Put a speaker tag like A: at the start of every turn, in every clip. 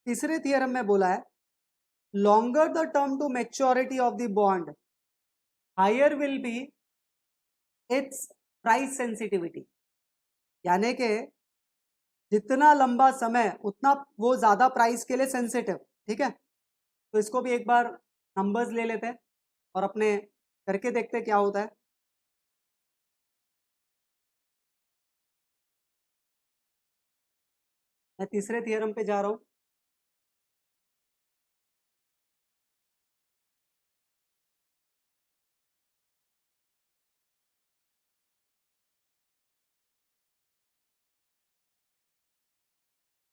A: तीसरे थियरम में बोला है longer the term to maturity of the bond higher will be its price sensitivity, यानी कि जितना लंबा समय उतना वो ज्यादा प्राइस के लिए सेंसिटिव। ठीक है, तो इसको भी एक बार नंबर्स ले लेते हैं और अपने करके देखते हैं क्या होता है। मैं तीसरे थियरम पे जा रहा हूं।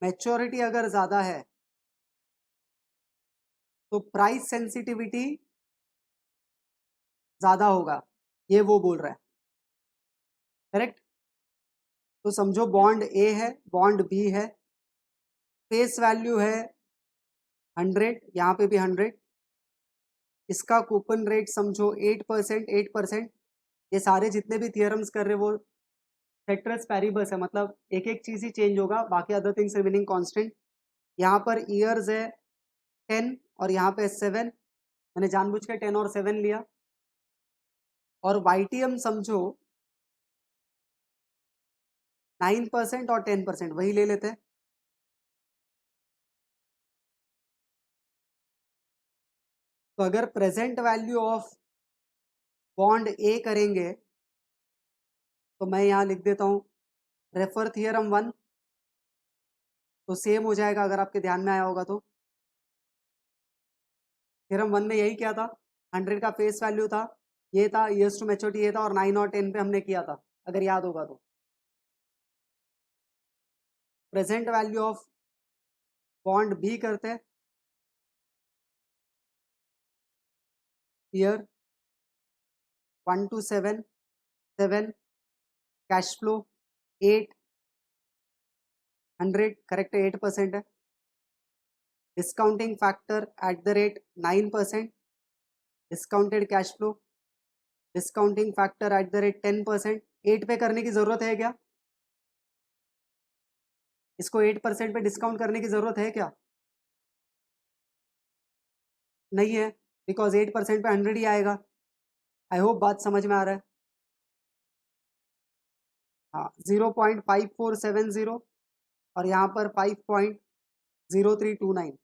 A: मैच्योरिटी अगर ज्यादा है तो प्राइस सेंसिटिविटी ज्यादा होगा, ये वो बोल रहा है। करेक्ट। तो समझो बॉन्ड ए है, बॉन्ड बी है, फेस वैल्यू है 100, यहाँ पे भी 100, इसका कूपन रेट समझो 8%, 8%। ये सारे जितने भी थियरम्स कर रहे वो सेक्टर्स पैरिबस है, मतलब एक एक चीज ही चेंज होगा, बाकी अदर थिंग्स रिमेनिंग कांस्टेंट। यहाँ पर ईयर्स है 10 और यहाँ पे 7, मैंने जानबूझ के 10 और 7 लिया। और वाईटीएम समझो 9% और 10%, वही ले लेते हैं। तो अगर प्रेजेंट वैल्यू ऑफ बॉन्ड ए करेंगे तो मैं यहाँ लिख देता हूँ रेफर थियरम 1, तो सेम हो जाएगा अगर आपके ध्यान में आया होगा तो। थियरम 1 में यही क्या था, 100 का फेस वैल्यू था, ये था ईयर्स टू मैच्योरिटी ये था, और 9 और 10 पे हमने किया था अगर याद होगा तो। Present value of bond B करते हैं, year 1 to 7, 7, cash flow 8, 100, correct 8% है। Discounting factor at the rate 9%, discounted cash flow, discounting factor at the rate 10%। 8 पे करने की जरूरत है क्या, इसको 8% पे डिस्काउंट करने की जरूरत है क्या, नहीं है, बिकॉज 8% पे 100 ही आएगा। आई होप बात समझ में आ रहा है। हाँ 0.5470 और यहाँ पर 5.0329,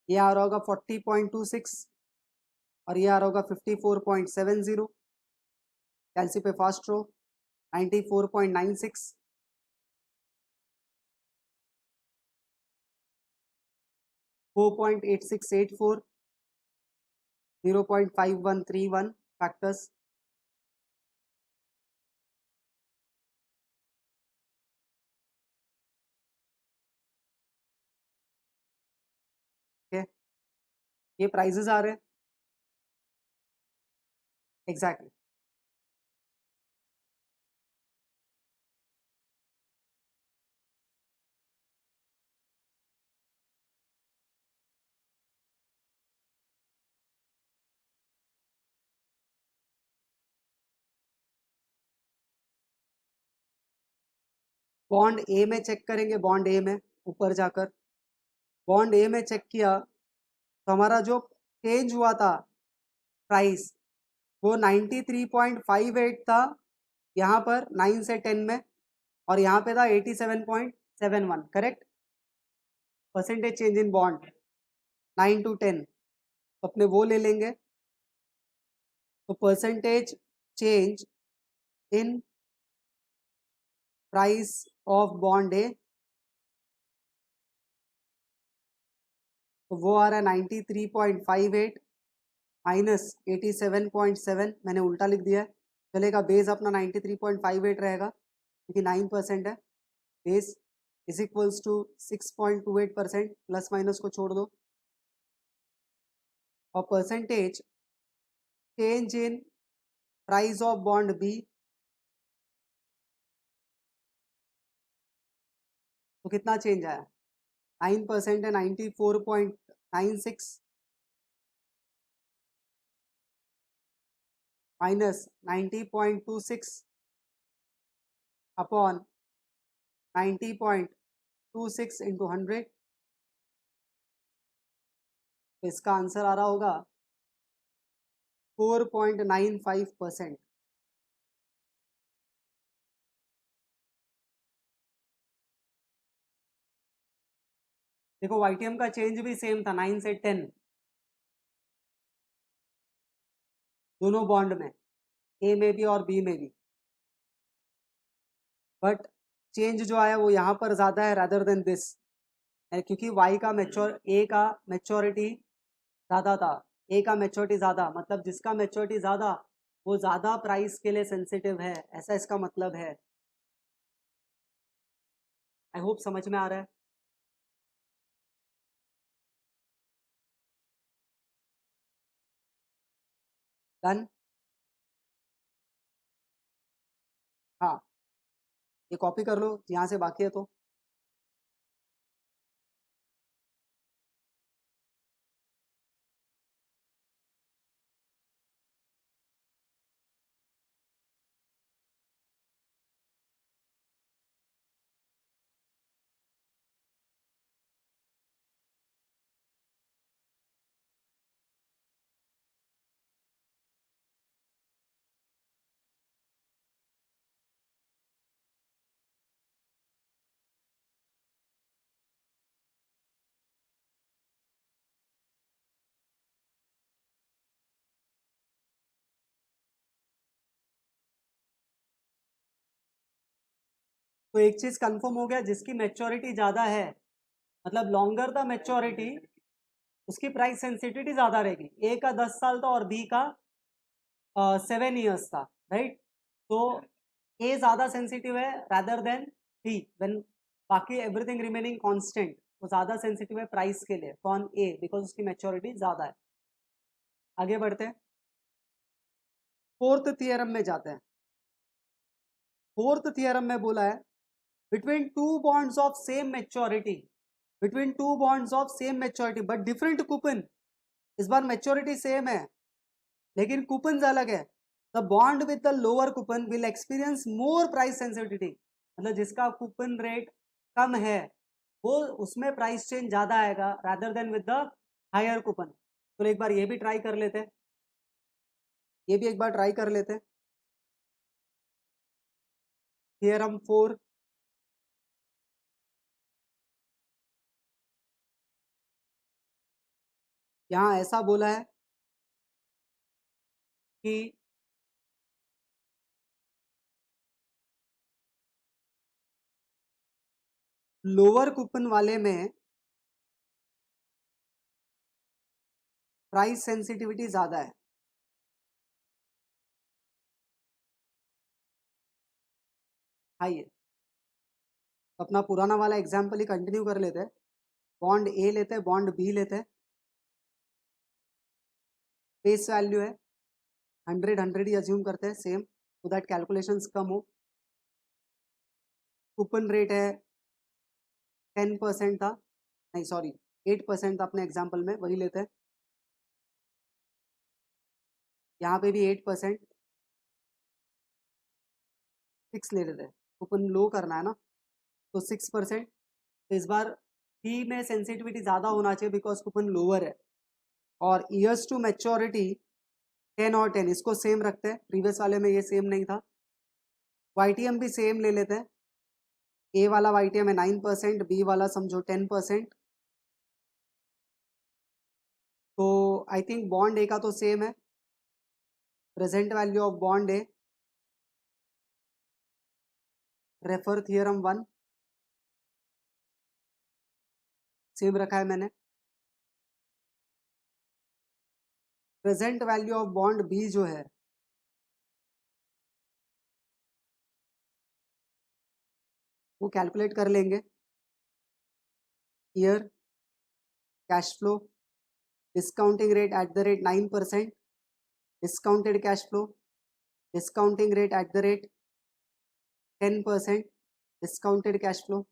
A: ये आ रहा होगा 40.26 और ये आ रहा होगा 54.70। कैलसी पे फास्ट रो 94.96, 4.8684, 0.5131 फैक्टर्स। ठीक है, ये प्राइजेस आ रहे हैं एग्जैक्टली। बॉन्ड ए में चेक करेंगे, बॉन्ड ए में ऊपर जाकर बॉन्ड ए में चेक किया तो हमारा जो चेंज हुआ था प्राइस वो 93.58 था यहाँ पर 9 से 10 में, और यहाँ पे था 87.71, correct. Percentage change in bond 9 to 10, तो अपने वो ले लेंगे। तो percentage change in price of bond A, तो वो आ रहा है 93.58 माइनस 87.7, मैंने उल्टा लिख दिया है, चलेगा। बेस अपना 93.58 रहेगा क्योंकि 9% है। Base is equals to 6.28%, plus minus को छोड़ दो। और percentage change in price of bond B, तो कितना चेंज आया? 9% है, 94.96 माइनस 90.26 अपॉन 90.26 इंटू 100, तो इसका आंसर आ रहा होगा 4.95%। देखो YTM का चेंज भी सेम था, 9 से 10 दोनों बॉन्ड में, ए में भी और बी में भी, बट चेंज जो आया वो यहाँ पर ज़्यादा है रादर देन दिस, क्योंकि वाई का ए का मैच्योरिटी ज़्यादा था। ए का मैच्योरिटी ज़्यादा मतलब जिसका मैच्योरिटी ज़्यादा वो ज़्यादा प्राइस के लिए सेंसिटिव है, ऐसा इसका मतलब है। आई होप समझ में आ रहा है। डन। हाँ, ये कॉपी कर लो यहाँ से, बाकी है तो। तो एक चीज कंफर्म हो गया, जिसकी मैच्योरिटी ज्यादा है मतलब लॉन्गर द मैच्योरिटी, उसकी प्राइस सेंसिटिविटी ज्यादा रहेगी। ए का 10 साल था और बी का 7 ईयर्स था, राइट। तो ए ज्यादा सेंसिटिव है रादर देन बी, व्हेन बाकी एवरीथिंग रिमेनिंग कांस्टेंट, वो ज्यादा सेंसिटिव है प्राइस के लिए। कौन? ए, बिकॉज उसकी मैच्योरिटी ज्यादा है। आगे बढ़ते हैं, फोर्थ थियरम में जाते हैं। फोर्थ थियरम में बोला है between two bonds of same maturity, between two bonds of same maturity but different coupon, इस बार मैच्योरिटी सेम है लेकिन कूपन अलग है। The bond with the lower coupon will experience more price sensitivity, मतलब जिसका कूपन रेट कम है वो उसमें प्राइस चेंज ज्यादा आएगा rather than with the higher coupon. तो एक बार ये भी ट्राई कर लेते हैं, ये भी एक बार ट्राई कर लेते हैं। थियरम 4, यहाँ ऐसा बोला है कि लोअर कूपन वाले में प्राइस सेंसिटिविटी ज्यादा है। हाई है। तो अपना पुराना वाला एग्जाम्पल ही कंटिन्यू कर लेते हैं। बॉन्ड ए लेते हैं, बॉन्ड बी लेते हैं, फेस वैल्यू है 100, 100 ही अज्यूम करते हैं सेम, सो दैट कैलकुलेशंस कम हो। कूपन रेट है 10% था, नहीं सॉरी 8% था अपने एग्जाम्पल में, वही लेते हैं। यहाँ पे भी 8%, 6 ले लेते हैं, कूपन लो करना है ना, तो 6%। तो इस बार बी में सेंसिटिविटी ज़्यादा होना चाहिए बिकॉज कूपन लोअर है। और ईयर्स टू मैच्योरिटी 10 और 10, इसको सेम रखते हैं, प्रीवियस वाले में ये सेम नहीं था। YTM भी सेम ले लेते हैं, ए वाला YTM है 9%, बी वाला समझो 10%। तो आई थिंक बॉन्ड ए का तो सेम है, present value of bond A, refer theorem 1, same रखा है मैंने। Present value of bond B जो है वो कैलकुलेट कर लेंगे। Year, cash flow, discounting rate at the rate 9%, discounted cash flow, discounting rate at the rate 10%, discounted cash flow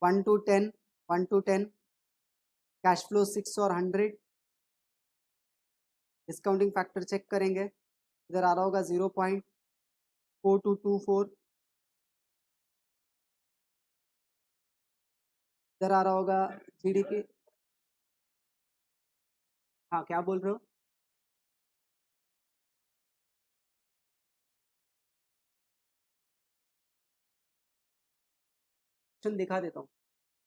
A: 1 to 10, 1 to 10, cash flow 6 और 100, discounting factor check करेंगे, इधर आ रहा होगा 0.4224, इधर आ रहा होगा GDP। हाँ क्या बोल रहे हो? क्वेश्चन दिखा देता हूँ,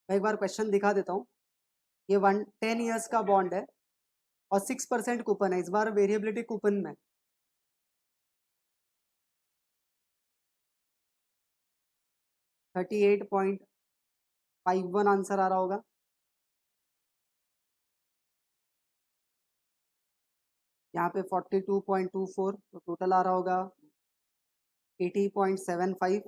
A: मैं एक बार क्वेश्चन दिखा देता हूँ। ये 10 ईयर्स का बॉन्ड है और 6% कूपन है, इस बार वेरिएबिलिटी कूपन में 38.51 आंसर आ रहा होगा। यहाँ पे 42.24, तो टोटल आ रहा होगा 80.75,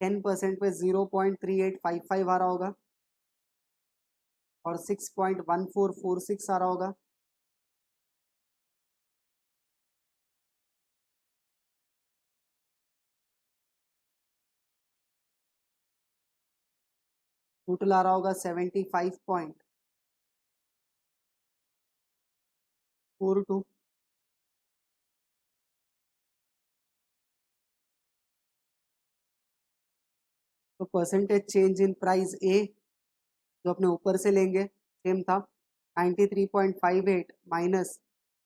A: 10% पे 0.3855 आ रहा होगा और 6.1446 आ रहा होगा। टोटल आ रहा होगा 75.42। तो परसेंटेज चेंज इन प्राइस ए जो अपने ऊपर से लेंगे सेम था, 93.58 माइनस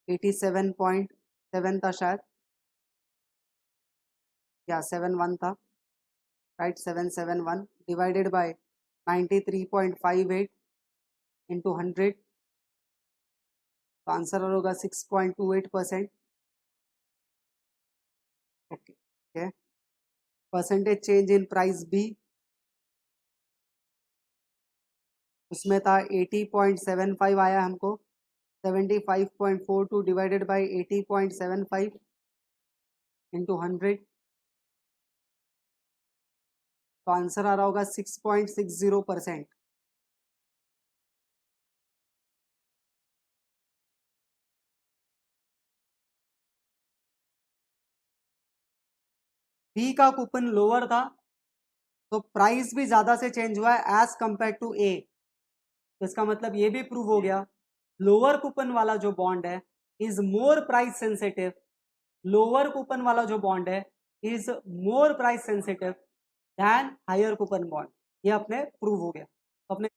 A: 87.7 था शायद, या 71 था, राइट, 771 डिवाइडेड बाय 93.58 इंटू 100, तो आंसर होगा 6.28%। Okay, percentage change in price B, उसमें था 80.75 आया हमको, 75.42 डिवाइडेड बाय 80.75 इंटू 100, तो आंसर आ रहा होगा 6.60%। बी का कूपन लोअर था तो प्राइस भी ज्यादा से चेंज हुआ है एज कंपेयर टू ए, तो इसका मतलब ये भी प्रूव हो गया लोअर कूपन वाला जो बॉन्ड है is more price sensitive, lower coupon वाला जो बॉन्ड है is more price sensitive than higher coupon bond, ये अपने प्रूव हो गया अपने